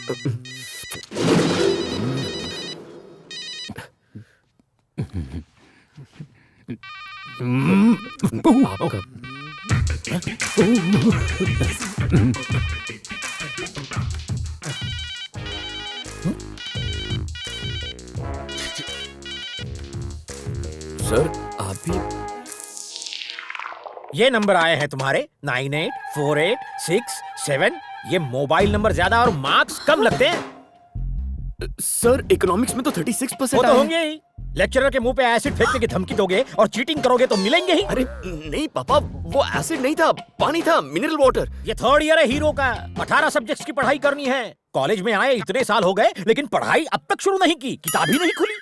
आपका सर, आप भी ये नंबर आए हैं तुम्हारे 984867। ये मोबाइल नंबर ज्यादा और मार्क्स कम लगते हैं। सर, इकोनॉमिक्स में तो 36% वो तो होंगे ही। लेक्चरर के मुंह पे एसिड फेंकने की धमकी दोगे और चीटिंग करोगे तो मिलेंगे ही। अरे नहीं पापा, वो एसिड नहीं था, पानी था, मिनरल वाटर। ये थर्ड ईयर है हीरो का। 18 सब्जेक्ट्स की पढ़ाई करनी है। कॉलेज में आए इतने साल हो गए लेकिन पढ़ाई अब तक शुरू नहीं की, किताब ही नहीं खुली।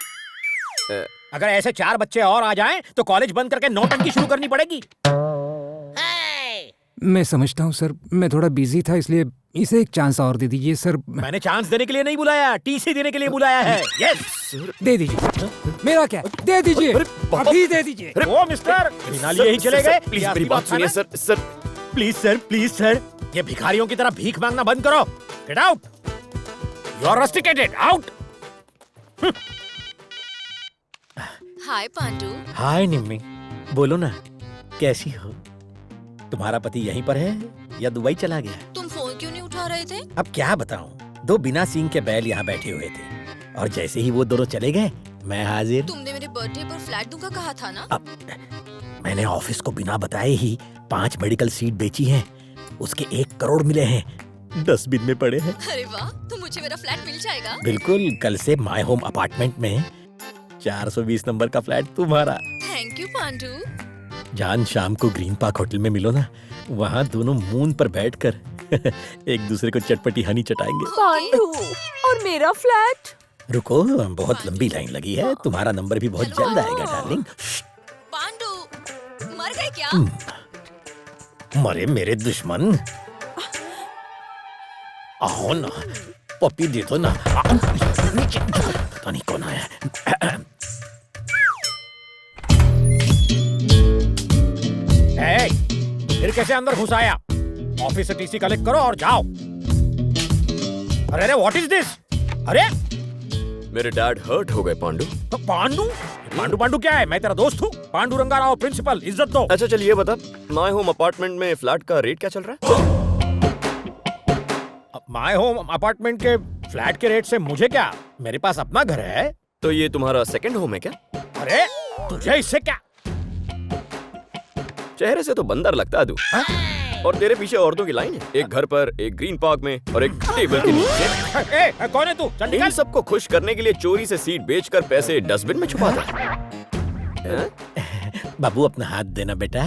अगर ऐसे 4 बच्चे और आ जाएं तो कॉलेज बंद करके नौटंकी शुरू करनी पड़ेगी। मैं समझता हूँ सर, मैं थोड़ा बिजी था इसलिए इसे एक चांस और दे दीजिए सर। मैंने चांस देने के लिए नहीं बुलाया, टीसी देने के लिए बुलाया है। यस दे दीजिए। मेरा क्या, दे दीजिए, अभी दे दीजिए। ओ मिस्टर, बिना लिए ही चले गए। प्लीज मेरी बात सुनिए सर। सर प्लीज सर, ये भिखारियों की तरह भीख मांगना बंद करो। Get out, you are rusticated, out. Hi Pandu. Hi Nimmi, बोलो ना, कैसी हो? तुम्हारा पति यहीं पर है या दुबई चला गया? तुम फोन क्यों नहीं उठा रहे थे? अब क्या बताऊं, 2 बिना सींग के बैल यहाँ बैठे हुए थे और जैसे ही वो दोनों चले गए मैं हाजिर। तुमने मेरे बर्थडे पर फ्लैट दूंगा कहा था ना? अब मैंने ऑफिस को बिना बताए ही 5 मेडिकल सीट बेची हैं। उसके 1 करोड़ मिले हैं, डस्टबिन में पड़े हैं। अरे वाह, तो मुझे मेरा फ्लैट मिल जाएगा? बिल्कुल, कल से माय होम अपार्टमेंट में 420 नंबर का फ्लैट तुम्हारा। Thank you Pandu. जान, शाम को ग्रीन पार्क होटल में मिलो ना, वहाँ दोनों मून पर बैठकर एक दूसरे को चटपटी हनी चटाएंगे। पांडू, और मेरा फ्लैट? रुको, बहुत लंबी लाइन लगी है, तुम्हारा नंबर भी बहुत जल्द आएगा डार्लिंग। पांडू, मर गए क्या? मरे मेरे दुश्मन, आओ ना, पप्पी दे दो ना। पता नहीं कौन आया। फिर कैसे अंदर घुस आया? ऑफिस से टीसी कलेक्ट करो और जाओ। अरे व्हाट इज दिस? अरे मेरे डैड हर्ट हो गए पांडू। तो पांडू पांडू क्या है? मैं तेरा दोस्त हूँ। पांडू रंगा राव प्रिंसिपल, इज्जत दो। अच्छा चल ये बता, माय होम अपार्टमेंट में फ्लैट का रेट क्या चल रहा है? माय होम अपार्टमेंट के फ्लैट के रेट से मुझे क्या, मेरे पास अपना घर है। तो ये तुम्हारा सेकंड होम है क्या? अरे तुझे इससे क्या? चेहरे से तो बंदर लगता है तू। और तेरे पीछे औरतों की लाइन है, एक घर पर, एक ग्रीन पार्क में और एक टेबल के नीचे। कौन है तू? चल निकल। इन सबको खुश करने के लिए चोरी से सीट बेचकर पैसे डस्टबिन में छुपाता है। बाबू अपना हाथ देना बेटा।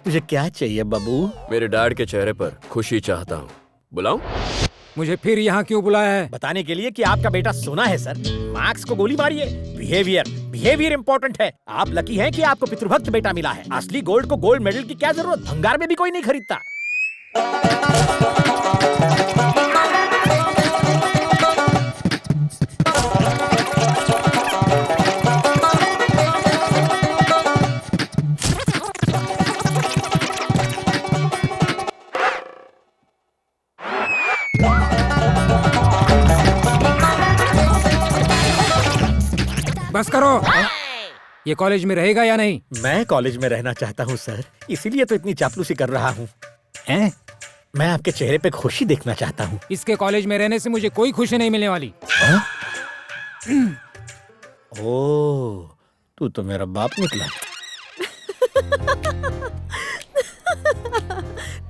तुझे क्या चाहिए बाबू? मेरे डैड के चेहरे पर खुशी चाहता हूँ। बुलाऊं? मुझे फिर यहाँ क्यों बुलाया है? बताने के लिए कि आपका बेटा सोना है सर। मार्क्स को गोली मारिए, बिहेवियर इंपॉर्टेंट है। आप लकी हैं कि आपको पितृभक्त बेटा मिला है। असली गोल्ड को गोल्ड मेडल की क्या जरूरत, भंगार में भी कोई नहीं खरीदता। बस करो। ये कॉलेज में रहेगा या नहीं? मैं कॉलेज में रहना चाहता हूँ सर, इसीलिए तो इतनी चापलूसी कर रहा हूँ। हैं? मैं आपके चेहरे पे खुशी देखना चाहता हूँ। इसके कॉलेज में रहने से मुझे कोई खुशी नहीं मिलने वाली। ओह, तू तो मेरा बाप निकला।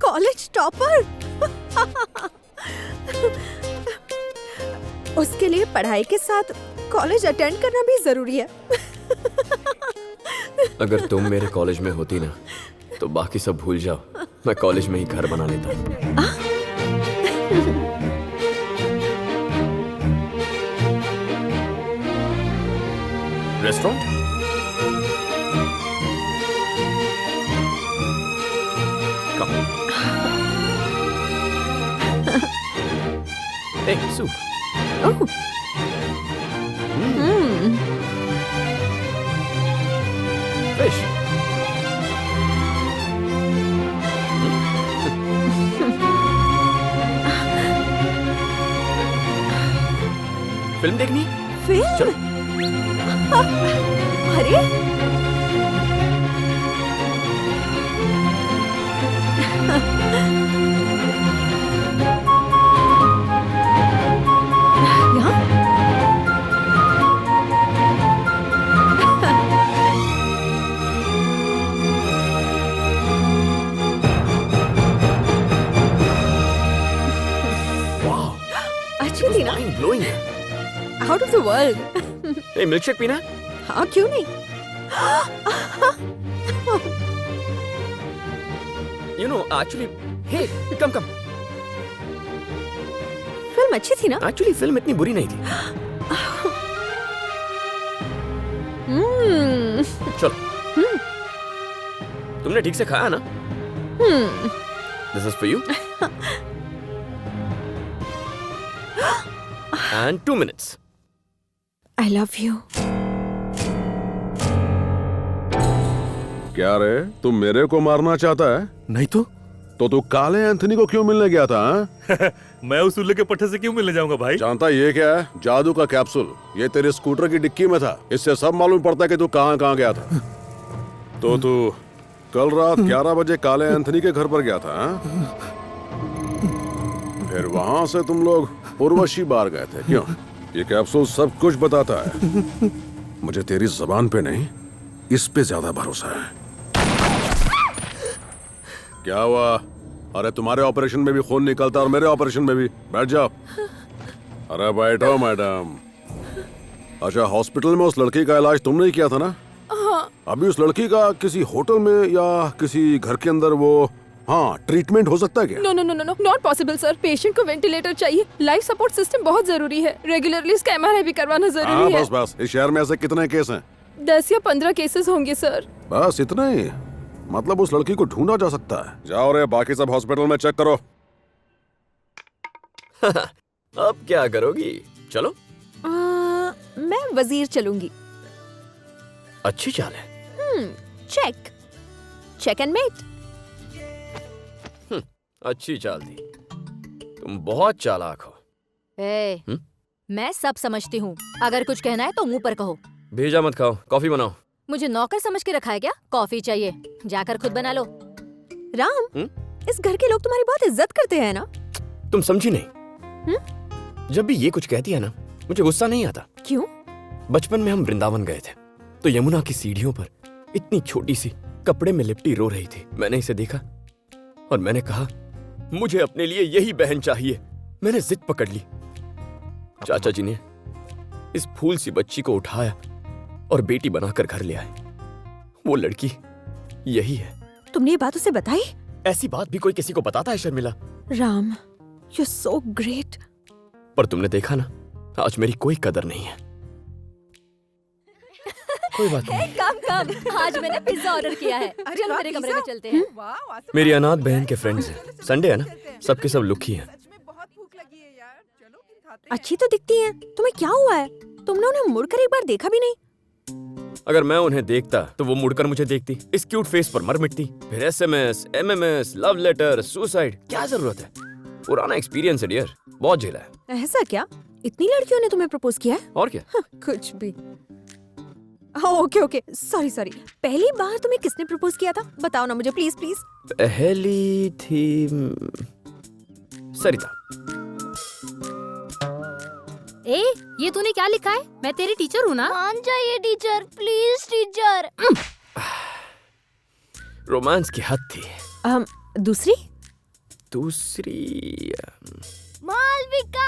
College topper? उसके लिए पढ़ाई के साथ कॉलेज अटेंड करना भी जरूरी है। अगर तुम मेरे कॉलेज में होती ना तो बाकी सब भूल जाओ, मैं कॉलेज में ही घर बना लेता। रेस्टोरेंट? कम। Hey, soup. Oh. Fish. Film देखनी? फिल्म? चलो। अरे यहाँ? वाह, अच्छी थी ना? माइंड ब्लोइंग है। Out of the world. A, milkshake पीना? हाँ, क्यों नहीं? You know, actually, hey, come. Film अच्छी थी ना? Actually, फिल्म इतनी बुरी नहीं थी। चलो। तुमने ठीक से खाया ना? This is for you. And 2 minutes. I love you. क्या रे, तू मेरे को मारना चाहता है? नहीं तो तू काले एंथनी को क्यों मिलने गया था? मैं उस उल्ले के पट्टे से क्यों मिलने जाऊंगा भाई? जानता ये क्या है? जादू का कैप्सूल। ये तेरे स्कूटर की डिक्की में था। इससे सब मालूम पड़ता है कि तू कहाँ गया था। तो तू कल रात 11 बजे काले एंथनी के घर पर गया था, हाँ? फिर वहां से तुम लोग उर्वशी बार गए थे, क्यों? ये कैप्सूल सब कुछ बताता है। मुझे तेरी जबान पे नहीं, इस पे ज्यादा भरोसा है। क्या हुआ? अरे तुम्हारे ऑपरेशन में भी खून निकलता और मेरे ऑपरेशन में भी। बैठ जाओ। अरे बैठो मैडम। अच्छा, हॉस्पिटल में उस लड़की का इलाज तुमने ही किया था ना? हाँ। अभी उस लड़की का किसी होटल में या किसी घर के अंदर वो ट्रीटमेंट हो सकता है क्या? No not possible sir. Patient को वेंटिलेटर चाहिए। लाइफ सपोर्ट सिस्टम बहुत जरूरी है। रेगुलरली इसका MRI भी करवाना जरूरी है। बस इस शहर में ऐसे कितने केस हैं? 10 या 15 केसेस होंगे सर। बस इतना ही? मतलब उस लड़की को ढूंढा जा सकता है। जाओ रे, बाकी सब हॉस्पिटल में चेक करो। अब क्या करोगी? चलो। मैं वजीर चलूंगी। अच्छी चाल है। Check and mate. अच्छी चाल थी। तुम बहुत चालाक हो। मैं सब समझती हूँ। अगर कुछ कहना है तो मुंह पर कहो। भेजा मत खाओ, कॉफी बनाओ। मुझे नौकर समझ के रखा है क्या? कॉफी चाहिए, जाकर खुद बना लो। राम, इस घर के लोग तुम्हारी बहुत इज्जत करते हैं ना? तुम समझी नहीं। जब भी ये कुछ कहती है ना, मुझे गुस्सा नहीं आता। क्यों? बचपन में हम वृंदावन गए थे, तो यमुना की सीढ़ियों पर इतनी छोटी सी कपड़े में लिपटी रो रही थी। मैंने इसे देखा और मैंने कहा, मुझे अपने लिए यही बहन चाहिए। मैंने जिद पकड़ ली। चाचा जी ने इस फूल सी बच्ची को उठाया और बेटी बनाकर घर ले आए। वो लड़की यही है। तुमने ये बात उसे बताई? ऐसी बात भी कोई किसी को बताता है Sharmila? Ram, you so great. पर तुमने देखा ना, आज मेरी कोई कदर नहीं है। कोई बात नहीं। कम आज मैंने पिज्जा ऑर्डर किया है। चलो मेरे कमरे में चलते हैं। मेरी अनाथ बहन के फ्रेंड्स हैं। संडे है ना, सबके सब लुखी हैं। अच्छी तो दिखती हैं। तुम्हें क्या हुआ है? तुमने उन्हें मुड़कर एक बार देखा भी नहीं। अगर मैं उन्हें देखता तो वो मुड़कर मुझे देखती, इस क्यूट फेस पर मर मिटती। फिर SMS, MMS, love letter, suicide, क्या जरूरत है? पुराना एक्सपीरियंस है डियर, बहुत झेला है। ऐसा क्या? इतनी लड़कियों ने तुम्हें प्रपोज किया है? और क्या? कुछ भी। Okay, sorry. पहली बार तुम्हें किसने प्रपोज किया था? बताओ ना मुझे, प्लीज। पहली थी सरिता। ये तूने क्या लिखा है? मैं तेरी टीचर हूँ ना? मान जाइए टीचर, प्लीज टीचर। रोमांस की हद थी। दूसरी मालविका।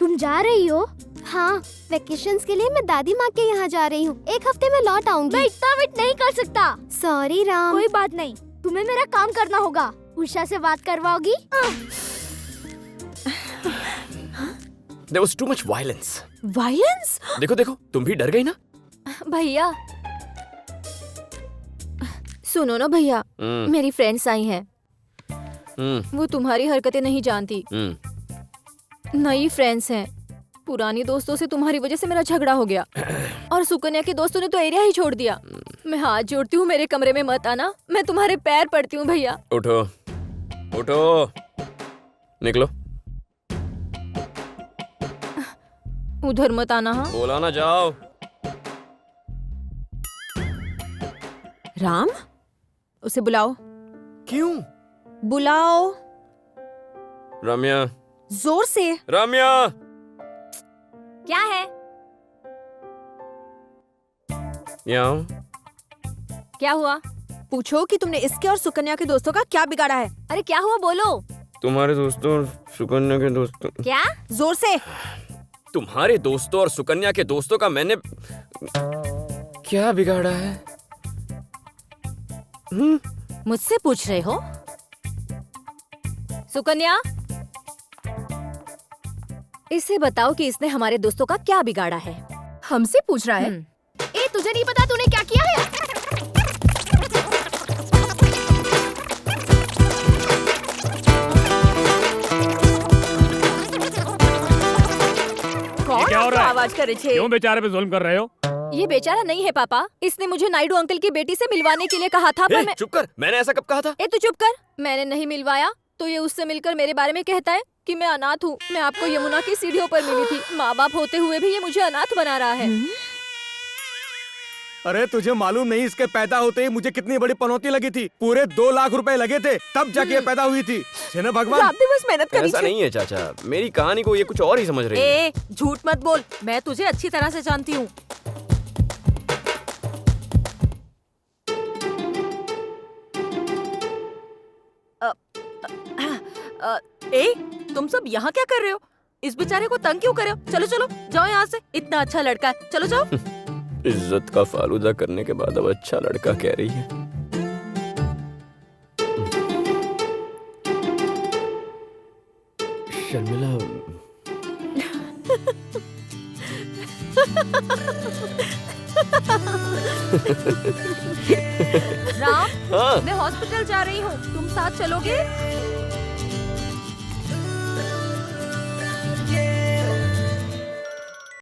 तुम जा रही हो? हाँ, वेकेशंस के लिए मैं दादी माँ के यहाँ जा रही हूँ। 1 हफ्ते में लौट आऊंगी। मैं इतना वेट नहीं कर सकता। सॉरी राम। कोई बात नहीं, तुम्हें मेरा काम करना होगा। उषा से बात करवाओगी? There was too much violence. Violence? देखो, तुम भी डर गई ना? भैया सुनो ना भैया, मेरी फ्रेंड्स आई हैं। वो तुम्हारी हरकतें नहीं जानती। नई फ्रेंड्स हैं। पुरानी दोस्तों से तुम्हारी वजह से मेरा झगड़ा हो गया और सुकन्या के दोस्तों ने तो एरिया ही छोड़ दिया। मैं हाथ जोड़ती हूँ, मेरे कमरे में मत आना। मैं तुम्हारे पैर पड़ती हूँ भैया। उठो उठो, निकलो। उधर मत आना। हाँ, बोला ना जाओ। राम, उसे बुलाओ। क्यों? बुलाओ रम्या, जोर से। रम्या। क्या है? यहाँ आओ। क्या हुआ? पूछो कि तुमने इसके और सुकन्या के दोस्तों का क्या बिगाड़ा है। अरे क्या हुआ, बोलो। तुम्हारे दोस्तों और सुकन्या के दोस्तों। क्या? जोर से। तुम्हारे दोस्तों और सुकन्या के दोस्तों का मैंने क्या बिगाड़ा है? मुझसे पूछ रहे हो? सुकन्या, इसे बताओ कि इसने हमारे दोस्तों का क्या बिगाड़ा है। हमसे पूछ रहा है? ए तुझे नहीं पता तूने क्या किया है? कौन क्या हो रहा है? आवाज करे छे? क्यों बेचारे पे जुल्म कर रहे हो? ये बेचारा नहीं है पापा, इसने मुझे नायडू अंकल की बेटी से मिलवाने के लिए कहा था, पर मैं... चुप कर, मैंने ऐसा कब कहा था? ए तू चुप कर। मैंने नहीं मिलवाया तो ये उससे मिलकर मेरे बारे में कहता है कि मैं अनाथ हूँ। मैं आपको यमुना की सीढ़ियों पर मिली थी। माँ बाप होते हुए भी ये मुझे अनाथ बना रहा है। अरे तुझे मालूम नहीं, इसके पैदा होते ही मुझे कितनी बड़ी पनौती लगी थी। पूरे 2 लाख रुपए लगे थे, तब जाके ये पैदा हुई थी। है ना भगवान? रात दिवस मेहनत करी ऐसा छे। नहीं है चाचा, मेरी कहानी को ये कुछ और ही समझ रही है। ए झूठ मत बोल, मैं तुझे अच्छी तरह से जानती हूँ। ए तुम सब यहाँ क्या कर रहे हो? इस बेचारे को तंग क्यों कर रहे हो? चलो चलो जाओ यहाँ से, इतना अच्छा लड़का है, चलो जाओ। इज्जत का फालूदा करने के बाद अब अच्छा लड़का कह रही है। शर्मिला, राम, हाँ। मैं हॉस्पिटल जा रही हूँ, तुम साथ चलोगे?